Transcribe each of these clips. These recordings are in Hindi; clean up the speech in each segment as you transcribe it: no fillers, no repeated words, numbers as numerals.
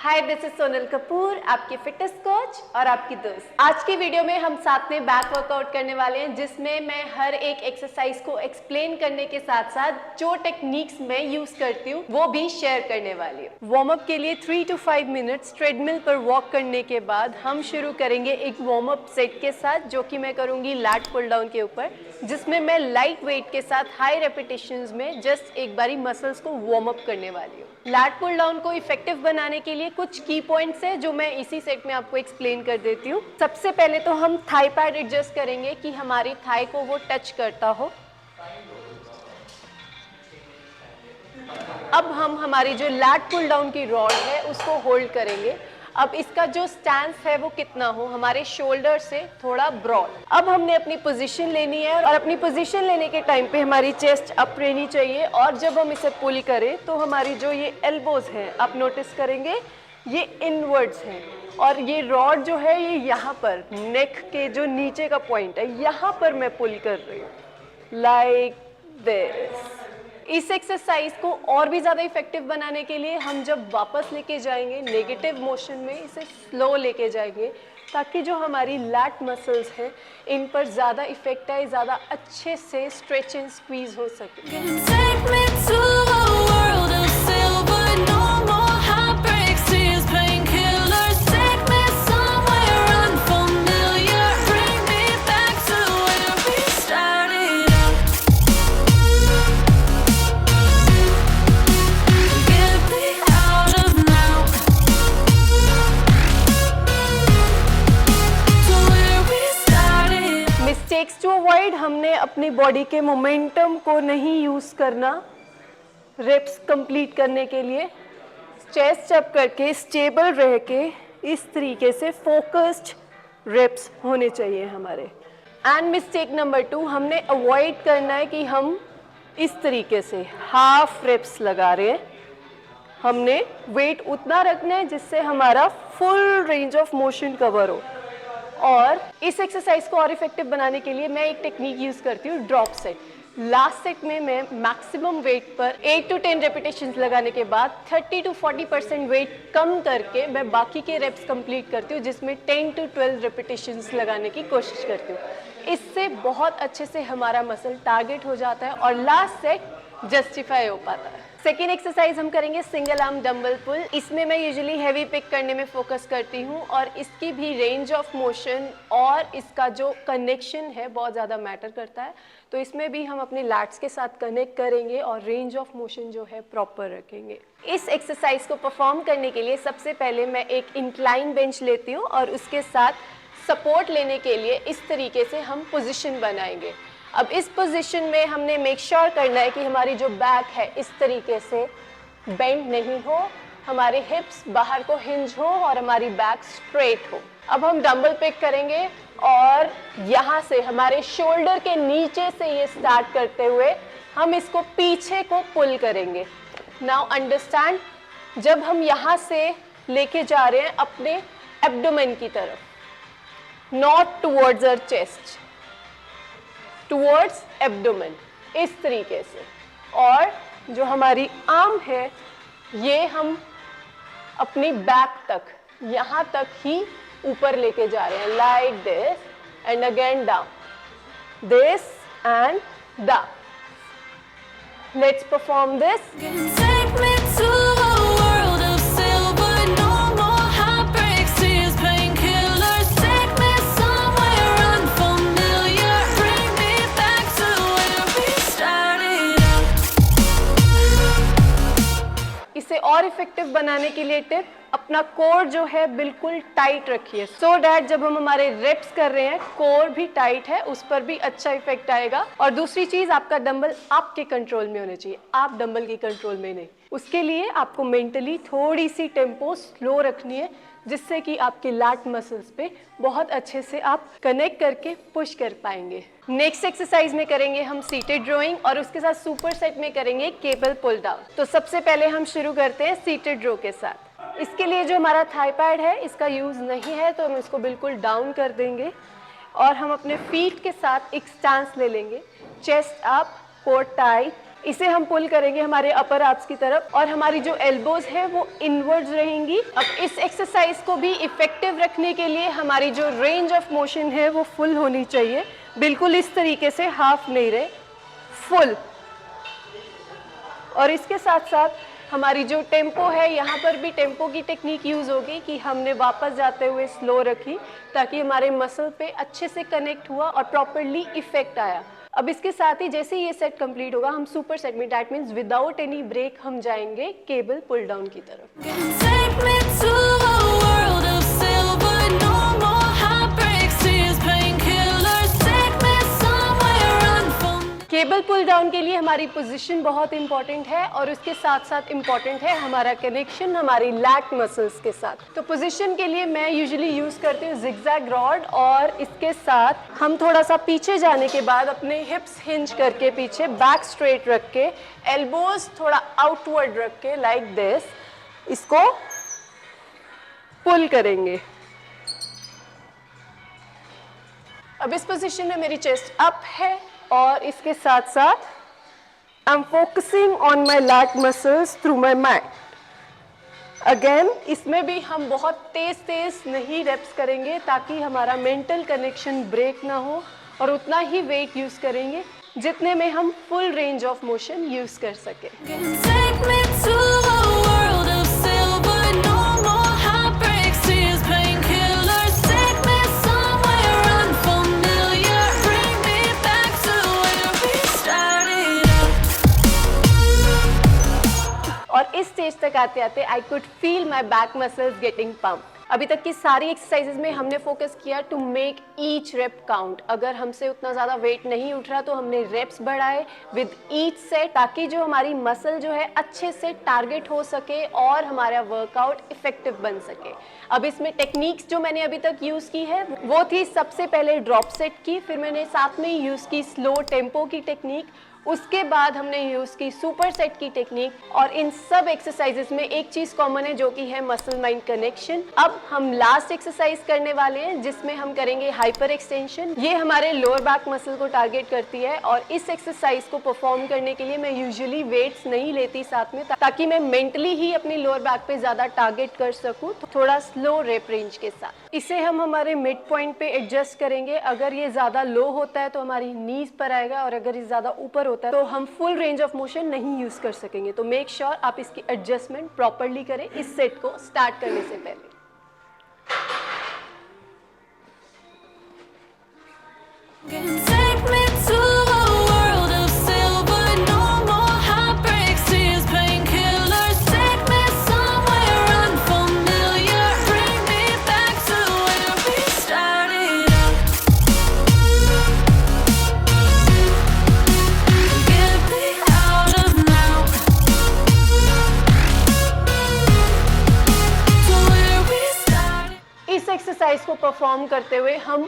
Hi, this is Sonal Kapoor, आपकी फिटनेस कोच और आपकी दोस्त। आज की वीडियो में हम साथ में बैक वर्कआउट करने वाले हैं, जिसमें मैं हर एक एक्सरसाइज को एक्सप्लेन करने के साथ साथ जो टेक्निक्स मैं यूज करती हूँ वो भी शेयर करने वाली हूँ। वार्म अप के लिए 3 to 5 मिनट्स ट्रेडमिल पर वॉक करने के बाद हम शुरू करेंगे एक वार्म अप सेट के साथ, जो कि मैं करूंगी लैट पुल डाउन के ऊपर, जिसमें मैं लाइट वेट के साथ हाई रेपिटेशंस में जस्ट एक बारी मसल्स को वार्म अप करने वाली हूँ। लैट पुल डाउन को इफेक्टिव बनाने के लिए कुछ की पॉइंट्स है जो मैं इसी सेट में आपको एक्सप्लेन कर देती हूँ। सबसे पहले तो हम थाई पैड एडजस्ट करेंगे कि हमारी थाई को वो टच करता हो। अब हम हमारी जो लैट पुल डाउन की रॉड है उसको होल्ड करेंगे। अब इसका जो स्टैंस है वो कितना हो, हमारे शोल्डर से थोड़ा ब्रॉड। अब हमने अपनी पोजीशन लेनी है और अपनी पोजीशन लेने के टाइम पे हमारी चेस्ट अप रहनी चाहिए, और जब हम इसे पुल करें तो हमारी जो ये एल्बोज हैं, आप नोटिस करेंगे ये इनवर्ड्स हैं, और ये रॉड जो है ये यहाँ पर नेक के जो नीचे का पॉइंट है यहाँ पर मैं पुल कर रही हूँ, लाइक दिस। इस एक्सरसाइज को और भी ज़्यादा इफेक्टिव बनाने के लिए हम जब वापस लेके जाएंगे नेगेटिव मोशन में, इसे स्लो लेके जाएंगे, ताकि जो हमारी लैट मसल्स हैं इन पर ज़्यादा इफेक्ट आए, ज़्यादा अच्छे से स्ट्रेच एंड स्क्वीज हो सके। मिस्टेक्स टू अवॉइड, हमने अपनी बॉडी के मोमेंटम को नहीं यूज करना रेप्स कंप्लीट करने के लिए। चेस्ट अप करके स्टेबल रह के इस तरीके से फोकस्ड रेप्स होने चाहिए हमारे। एंड मिस्टेक नंबर 2, हमने अवॉइड करना है कि हम इस तरीके से हाफ रेप्स लगा रहे हैं। हमने वेट उतना रखना है जिससे हमारा full range of motion cover हो। और इस एक्सरसाइज को और इफेक्टिव बनाने के लिए मैं एक टेक्निक यूज करती हूँ, ड्रॉप सेट। लास्ट सेट में मैं मैक्सिमम वेट पर 8 to 10 रेपिटेशंस लगाने के बाद 30 to 40% वेट कम करके मैं बाकी के रेप्स कंप्लीट करती हूँ, जिसमें 10 to 12 रेपिटेशंस लगाने की कोशिश करती हूँ। इससे बहुत अच्छे से हमारा मसल टारगेट हो जाता है और लास्ट सेट जस्टिफाई हो पाता है। सेकेंड एक्सरसाइज हम करेंगे सिंगल आर्म डंबल पुल। इसमें मैं यूजुअली हैवी पिक करने में फोकस करती हूँ, और इसकी भी रेंज ऑफ मोशन और इसका जो कनेक्शन है बहुत ज़्यादा मैटर करता है। तो इसमें भी हम अपने लैट्स के साथ कनेक्ट करेंगे और रेंज ऑफ मोशन जो है प्रॉपर रखेंगे। इस एक्सरसाइज को परफॉर्म करने के लिए सबसे पहले मैं एक इंक्लाइन बेंच लेती हूँ, और उसके साथ सपोर्ट लेने के लिए इस तरीके से हम पोजिशन बनाएंगे। अब इस पोजीशन में हमने मेक श्योर करना है कि हमारी जो बैक है इस तरीके से बेंड नहीं हो, हमारे हिप्स बाहर को हिंज हो और हमारी बैक स्ट्रेट हो। अब हम डंबल पिक करेंगे और यहाँ से हमारे शोल्डर के नीचे से ये स्टार्ट करते हुए हम इसको पीछे को पुल करेंगे। नाउ अंडरस्टैंड, जब हम यहाँ से लेके जा रहे हैं अपने एब्डोमेन की तरफ, not towards our chest, towards abdomen, इस तरीके से। और जो हमारी आर्म है ये हम अपनी बैक तक, यहाँ तक ही ऊपर लेके जा रहे हैं, like this, and again down, this and down. Let's perform this. इसे और इफेक्टिव बनाने के लिए टिप, अपना कोर जो है बिल्कुल टाइट रखिए, सो डैट जब हम हमारे रेप्स कर रहे हैं कोर भी टाइट है, उस पर भी अच्छा इफेक्ट आएगा। और दूसरी चीज, आपका डंबल आपके कंट्रोल में होने चाहिए, आप डंबल के कंट्रोल में नहीं। उसके लिए आपको मेंटली थोड़ी सी टेम्पो स्लो रखनी है, जिससे कि आपके लैट मसल्स पे बहुत अच्छे से आप कनेक्ट करके पुश कर पाएंगे। नेक्स्ट एक्सरसाइज में करेंगे हम सीटेड रोइंग, और उसके साथ सुपर सेट में करेंगे केबल पुल डाउन। तो सबसे पहले हम शुरू करते हैं सीटेड रो के साथ। इसके लिए जो हमारा थाई पैड है इसका यूज नहीं है, तो हम इसको बिल्कुल डाउन कर देंगे और हम अपने फीट के साथ एक स्टांस ले लेंगे, चेस्ट अप, कोर टाइट, इसे हम पुल करेंगे हमारे अपर आर्म्स की तरफ और हमारी जो एल्बोज है वो इनवर्ड्स रहेंगी। अब इस एक्सरसाइज को भी इफेक्टिव रखने के लिए हमारी जो रेंज ऑफ मोशन है वो फुल होनी चाहिए, बिल्कुल इस तरीके से हाफ नहीं रहे, फुल। और इसके साथ साथ हमारी जो टेम्पो है, यहाँ पर भी टेम्पो की टेक्निक यूज़ होगी कि हमने वापस जाते हुए स्लो रखी ताकि हमारे मसल पे अच्छे से कनेक्ट हुआ और प्रॉपरली इफेक्ट आया। अब इसके साथ ही जैसे ये सेट कंप्लीट होगा हम सुपर सेट में, that means without any break हम जाएंगे केबल पुल डाउन की तरफ। केबल पुल डाउन के लिए हमारी पोजीशन बहुत इंपॉर्टेंट है और उसके साथ साथ इंपॉर्टेंट है हमारा कनेक्शन हमारी लैट मसल्स के साथ। तो पोजीशन के लिए मैं यूजुअली यूज़ करती हूँ जिगजैग रॉड और इसके साथ हम थोड़ा सा पीछे जाने के बाद अपने हिप्स हिंज करके पीछे, बैक स्ट्रेट रख के, एल्बोज थोड़ा आउटवर्ड रख के लाइक दिस, इसको पुल करेंगे। अब इस पोजीशन में मेरी चेस्ट अप है और इसके साथ साथ I am focusing on my lat muscles through my mind. Again इसमें भी हम बहुत तेज तेज नहीं रेप्स करेंगे ताकि हमारा मेंटल कनेक्शन ब्रेक ना हो, और उतना ही वेट यूज करेंगे जितने में हम full range of motion use कर सके। और इस स्टेज तक आते आते I could feel my back muscles getting pump. अभी तक की सारी एक्सरसाइजेज में हमने फोकस किया to make each rep count. अगर हमसे उतना ज़्यादा वेट नहीं उठ रहा तो हमने रेप्स बढ़ाए विद ईच सेट, ताकि जो हमारी मसल जो है अच्छे से टारगेट हो सके और हमारा वर्कआउट इफेक्टिव बन सके। अब इसमें टेक्निक्स जो मैंने अभी तक यूज़ की है वो थी सबसे पहले ड्रॉप सेट की, फिर मैंने साथ में यूज़ की स्लो टेम्पो की टेक्निक, उसके बाद हमने यूज़ की सुपर सेट की टेक्निक। और इन सब एक्सरसाइजेस में एक चीज़ कॉमन है जो कि है मसल माइंड कनेक्शन। अब हम लास्ट एक्सरसाइज करने वाले हैं जिसमें हम करेंगे हाइपर एक्सटेंशन। ये हमारे लोअर बैक मसल को टारगेट करती है और इस एक्सरसाइज को परफॉर्म करने के लिए मैं यूजुअली वेट्स नहीं लेती साथ में, ताकि मैं मेंटली ही अपनी लोअर बैक पे ज़्यादा टारगेट कर सकूँ, थोड़ा स्लो रेप रेंज के साथ। इसे हम हमारे मिड पॉइंट पे एडजस्ट करेंगे। अगर ये ज़्यादा लो होता है तो हमारी नीज पर आएगा और अगर ये ज़्यादा ऊपर होता है तो हम फुल रेंज ऑफ मोशन नहीं यूज़ कर सकेंगे। तो मेक श्योर आप इसकी एडजस्टमेंट प्रॉपरली करें इस सेट को स्टार्ट करने से पहले। एक्सरसाइज को परफॉर्म करते हुए हम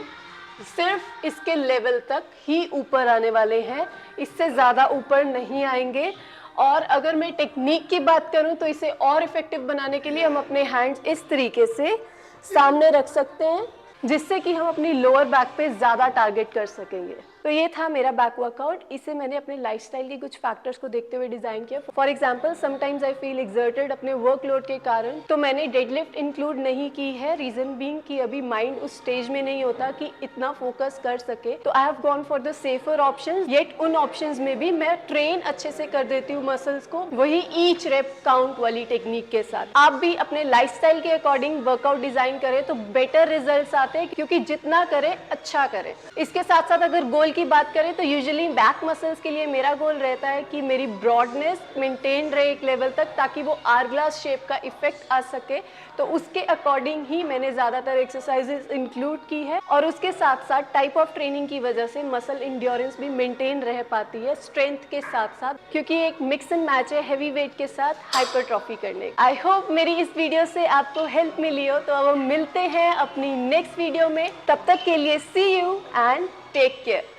सिर्फ इसके लेवल तक ही ऊपर आने वाले हैं, इससे ज़्यादा ऊपर नहीं आएंगे। और अगर मैं टेक्निक की बात करूं तो इसे और इफेक्टिव बनाने के लिए हम अपने हैंड्स इस तरीके से सामने रख सकते हैं जिससे कि हम अपनी लोअर बैक पे ज़्यादा टारगेट कर सकेंगे। तो ये था मेरा बैक वर्कआउट। इसे मैंने अपने लाइफस्टाइल के कुछ फैक्टर्स को देखते हुए डिज़ाइन किया। For example sometimes I feel exerted अपने वर्कलोड के कारण, तो मैंने डेडलिफ्ट इंक्लूड नहीं की है, रीज़न बीइंग कि अभी माइंड उस स्टेज में नहीं होता कि इतना फोकस कर सके। तो I have gone for the safer option, yet उन ऑप्शंस में भी मैं ट्रेन अच्छे से कर देती हूँ मसल्स को, वही ईच रेप काउंट वाली टेक्निक के साथ। आप भी अपने लाइफस्टाइल के अकॉर्डिंग वर्कआउट डिज़ाइन करें तो बेटर रिजल्ट आते हैं, क्योंकि जितना करें अच्छा करें। इसके साथ साथ अगर गोल की बात करें तो यूजुअली बैक मसल्स के लिए मेरा गोल रहता है कि मेरी ब्रॉडनेस मेंटेन रहे एक लेवल तक, ताकि वो आवर ग्लास शेप का इफेक्ट आ सके। तो उसके अकॉर्डिंग ही मैंने ज़्यादातर एक्सरसाइजेस इंक्लूड की है और उसके साथ साथ टाइप ऑफ ट्रेनिंग की वजह से मसल इंड्योरेंस भी मेंटेन रह पाती है स्ट्रेंथ के साथ साथ, क्योंकि एक मिक्स एंड मैच है हैवी वेट के साथ हाइपरट्रॉफी करने। आई होप मेरी इस वीडियो से आपको हेल्प मिली हो। तो अब हम मिलते हैं अपनी नेक्स्ट वीडियो में, तब तक के लिए सी यू एंड टेक केयर।